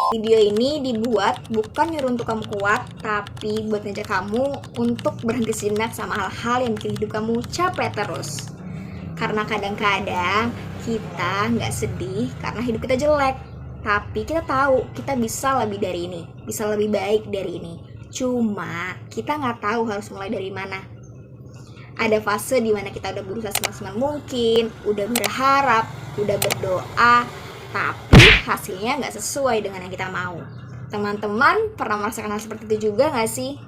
Video ini dibuat bukan nyuruh untuk kamu kuat, tapi buat ngajak kamu untuk berhenti sejenak sama hal-hal yang bikin hidup kamu capek terus. Karena kadang-kadang kita nggak sedih karena hidup kita jelek, tapi kita tahu kita bisa lebih dari ini, bisa lebih baik dari ini. Cuma kita nggak tahu harus mulai dari mana. Ada fase dimana kita udah berusaha semaksimal mungkin, udah berharap, udah berdoa, tapi hasilnya nggak sesuai dengan yang kita mau. Teman-teman pernah merasakan hal seperti itu juga nggak sih?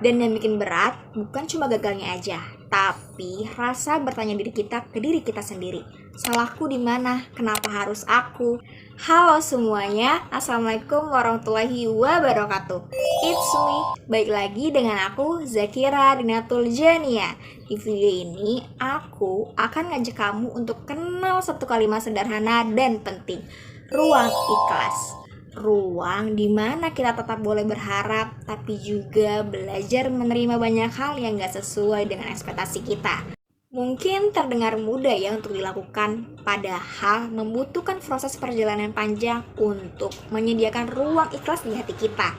Dan yang bikin berat bukan cuma gagalnya aja, tapi rasa bertanya diri kita ke diri kita sendiri. Salahku di mana? Kenapa harus aku? Halo semuanya, Assalamualaikum warahmatullahi wabarakatuh. It's me, baik lagi dengan aku Zakira Dinatul Jania. Di video ini aku akan ngajak kamu untuk kenal satu kalimat sederhana dan penting, ruang ikhlas. Ruang di mana kita tetap boleh berharap, tapi juga belajar menerima banyak hal yang gak sesuai dengan ekspektasi kita. Mungkin terdengar mudah ya untuk dilakukan, padahal membutuhkan proses perjalanan panjang untuk menyediakan ruang ikhlas di hati kita.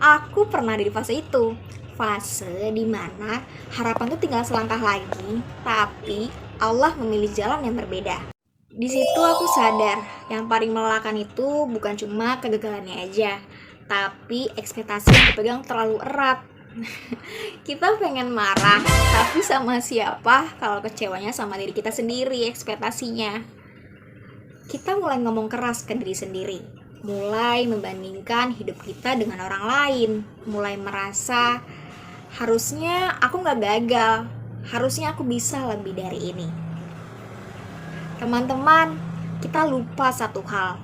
Aku pernah ada di fase itu, fase di mana harapan tuh tinggal selangkah lagi, tapi Allah memilih jalan yang berbeda. Di situ aku sadar, yang paling melelahkan itu bukan cuma kegagalannya aja, tapi ekspektasi yang dipegang terlalu erat. Kita pengen marah, tapi sama siapa kalau kecewanya sama diri kita sendiri ekspektasinya. Kita mulai ngomong keras ke diri sendiri, mulai membandingkan hidup kita dengan orang lain, mulai merasa harusnya aku gak gagal, harusnya aku bisa lebih dari ini. Teman-teman, kita lupa satu hal.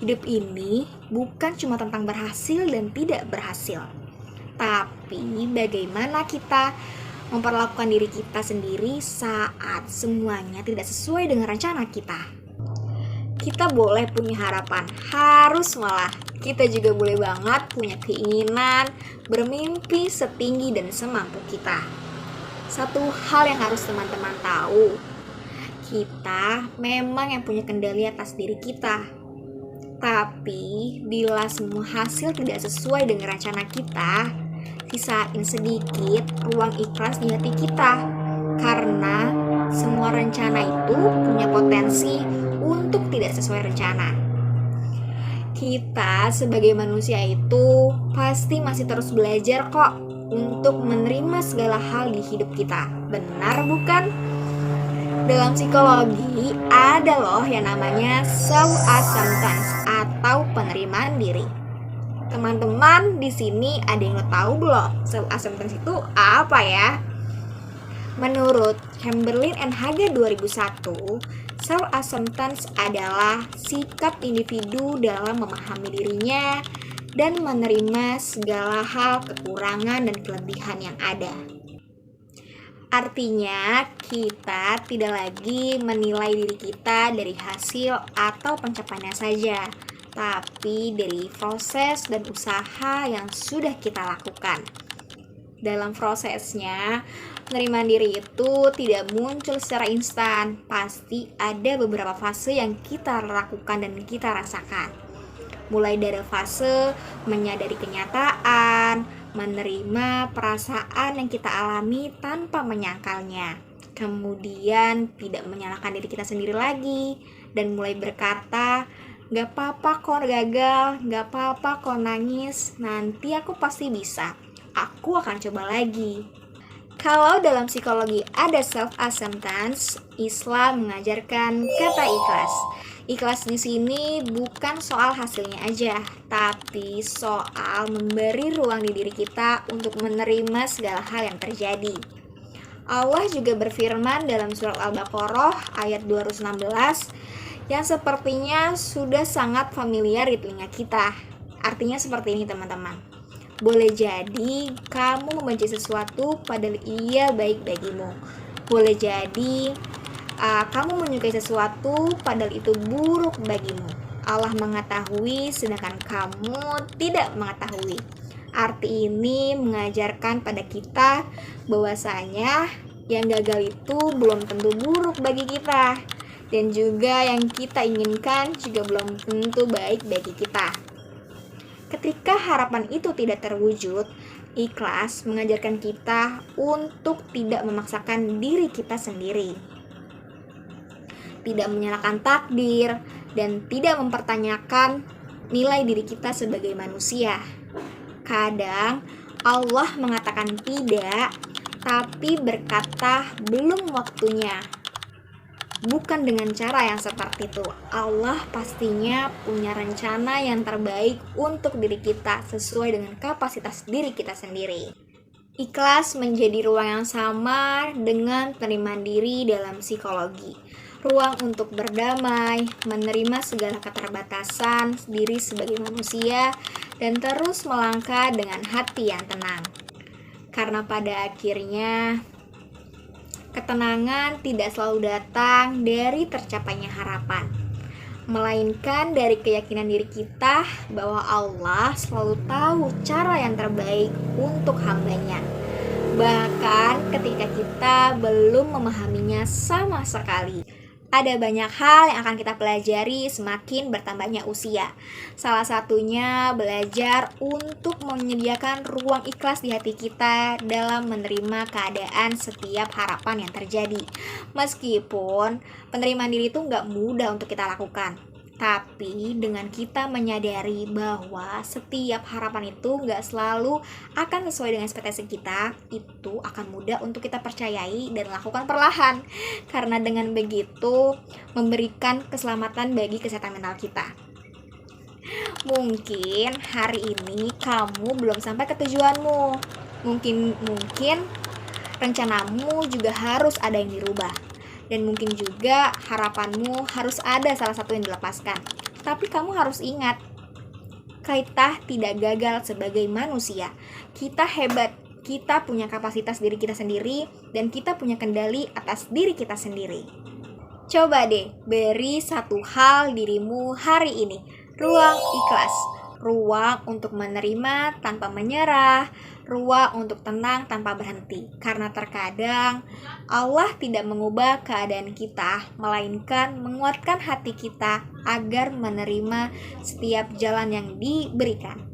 Hidup ini bukan cuma tentang berhasil dan tidak berhasil, tapi bagaimana kita memperlakukan diri kita sendiri saat semuanya tidak sesuai dengan rencana kita. Kita boleh punya harapan, harus malah. Kita juga boleh banget punya keinginan, bermimpi setinggi dan semampu kita. Satu hal yang harus teman-teman tahu, kita memang yang punya kendali atas diri kita. Tapi bila semua hasil tidak sesuai dengan rencana kita, sisain sedikit ruang ikhlas di hati kita. Karena semua rencana itu punya potensi untuk tidak sesuai rencana. Kita sebagai manusia itu pasti masih terus belajar kok untuk menerima segala hal di hidup kita. Benar bukan? Dalam psikologi ada loh yang namanya self-acceptance atau penerimaan diri. Teman-teman di sini ada yang tahu belum self-acceptance itu apa ya? Menurut Chamberlain and Haga 2001, self-acceptance adalah sikap individu dalam memahami dirinya dan menerima segala hal kekurangan dan kelebihan yang ada. Artinya, kita tidak lagi menilai diri kita dari hasil atau pencapaiannya saja, tapi dari proses dan usaha yang sudah kita lakukan. Dalam prosesnya, penerimaan diri itu tidak muncul secara instan. Pasti ada beberapa fase yang kita lakukan dan kita rasakan. Mulai dari fase menyadari kenyataan, menerima perasaan yang kita alami tanpa menyangkalnya. Kemudian tidak menyalahkan diri kita sendiri lagi dan mulai berkata, gak apa-apa kok gagal, gak apa-apa kok nangis, nanti aku pasti bisa, aku akan coba lagi. Kalau dalam psikologi ada self-acceptance, Islam mengajarkan kata ikhlas. Ikhlas di sini bukan soal hasilnya aja, tapi soal memberi ruang di diri kita untuk menerima segala hal yang terjadi. Allah juga berfirman dalam surat Al-Baqarah ayat 216 yang sepertinya sudah sangat familiar di telinga kita. Artinya seperti ini teman-teman. Boleh jadi kamu membenci sesuatu padahal ia baik bagimu. Boleh jadi kamu menyukai sesuatu padahal itu buruk bagimu. Allah mengetahui sedangkan kamu tidak mengetahui. Arti ini mengajarkan pada kita bahwasanya yang gagal itu belum tentu buruk bagi kita. dan juga yang kita inginkan juga belum tentu baik bagi kita. Ketika harapan itu tidak terwujud, ikhlas mengajarkan kita untuk tidak memaksakan diri kita sendiri, tidak menyalahkan takdir, dan tidak mempertanyakan nilai diri kita sebagai manusia. Kadang Allah mengatakan tidak, tapi berkata belum waktunya. Bukan dengan cara yang seperti itu. Allah pastinya punya rencana yang terbaik untuk diri kita sesuai dengan kapasitas diri kita sendiri. Ikhlas menjadi ruang yang sama dengan penerimaan diri dalam psikologi. Ruang untuk berdamai, menerima segala keterbatasan diri sebagai manusia, dan terus melangkah dengan hati yang tenang. Karena pada akhirnya, ketenangan tidak selalu datang dari tercapainya harapan, melainkan dari keyakinan diri kita bahwa Allah selalu tahu cara yang terbaik untuk hambanya. Bahkan ketika kita belum memahaminya sama sekali. Ada banyak hal yang akan kita pelajari semakin bertambahnya usia. Salah satunya belajar untuk menyediakan ruang ikhlas di hati kita dalam menerima keadaan setiap harapan yang terjadi. Meskipun penerimaan diri itu nggak mudah untuk kita lakukan, tapi dengan kita menyadari bahwa setiap harapan itu nggak selalu akan sesuai dengan ekspektasi kita, itu akan mudah untuk kita percayai dan lakukan perlahan. Karena dengan begitu memberikan keselamatan bagi kesehatan mental kita. Mungkin hari ini kamu belum sampai ke tujuanmu. Mungkin rencanamu juga harus ada yang dirubah. Dan mungkin juga harapanmu harus ada salah satu yang dilepaskan. Tapi kamu harus ingat, kita tidak gagal sebagai manusia. Kita hebat, kita punya kapasitas diri kita sendiri, dan kita punya kendali atas diri kita sendiri. Coba deh, beri satu hal dirimu hari ini. Ruang ikhlas, ruang untuk menerima tanpa menyerah, ruang untuk tenang tanpa berhenti. Karena terkadang Allah tidak mengubah keadaan kita, melainkan menguatkan hati kita agar menerima setiap jalan yang diberikan.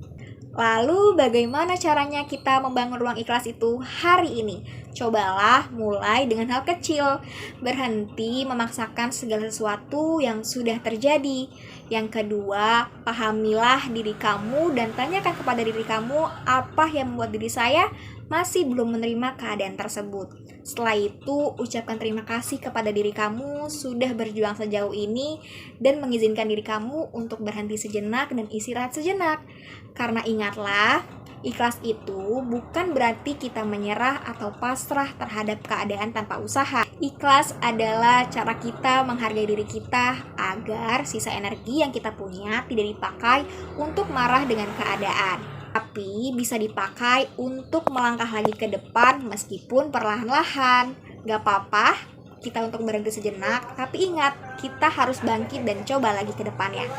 Lalu bagaimana caranya kita membangun ruang ikhlas itu hari ini? Cobalah mulai dengan hal kecil, berhenti memaksakan segala sesuatu yang sudah terjadi. Yang kedua, pahamilah diri kamu dan tanyakan kepada diri kamu apa yang membuat diri saya masih belum menerima keadaan tersebut. Setelah itu, ucapkan terima kasih kepada diri kamu sudah berjuang sejauh ini dan mengizinkan diri kamu untuk berhenti sejenak dan istirahat sejenak. Karena ingatlah, ikhlas itu bukan berarti kita menyerah atau pasrah terhadap keadaan tanpa usaha. Ikhlas adalah cara kita menghargai diri kita agar sisa energi yang kita punya tidak dipakai untuk marah dengan keadaan, tapi bisa dipakai untuk melangkah lagi ke depan meskipun perlahan-lahan. Gak apa-apa kita untuk berhenti sejenak, tapi ingat, kita harus bangkit dan coba lagi ke depannya.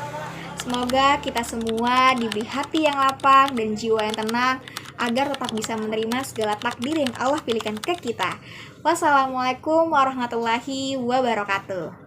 Semoga kita semua diberi hati yang lapang dan jiwa yang tenang agar tetap bisa menerima segala takdir yang Allah pilihkan ke kita. Wassalamualaikum warahmatullahi wabarakatuh.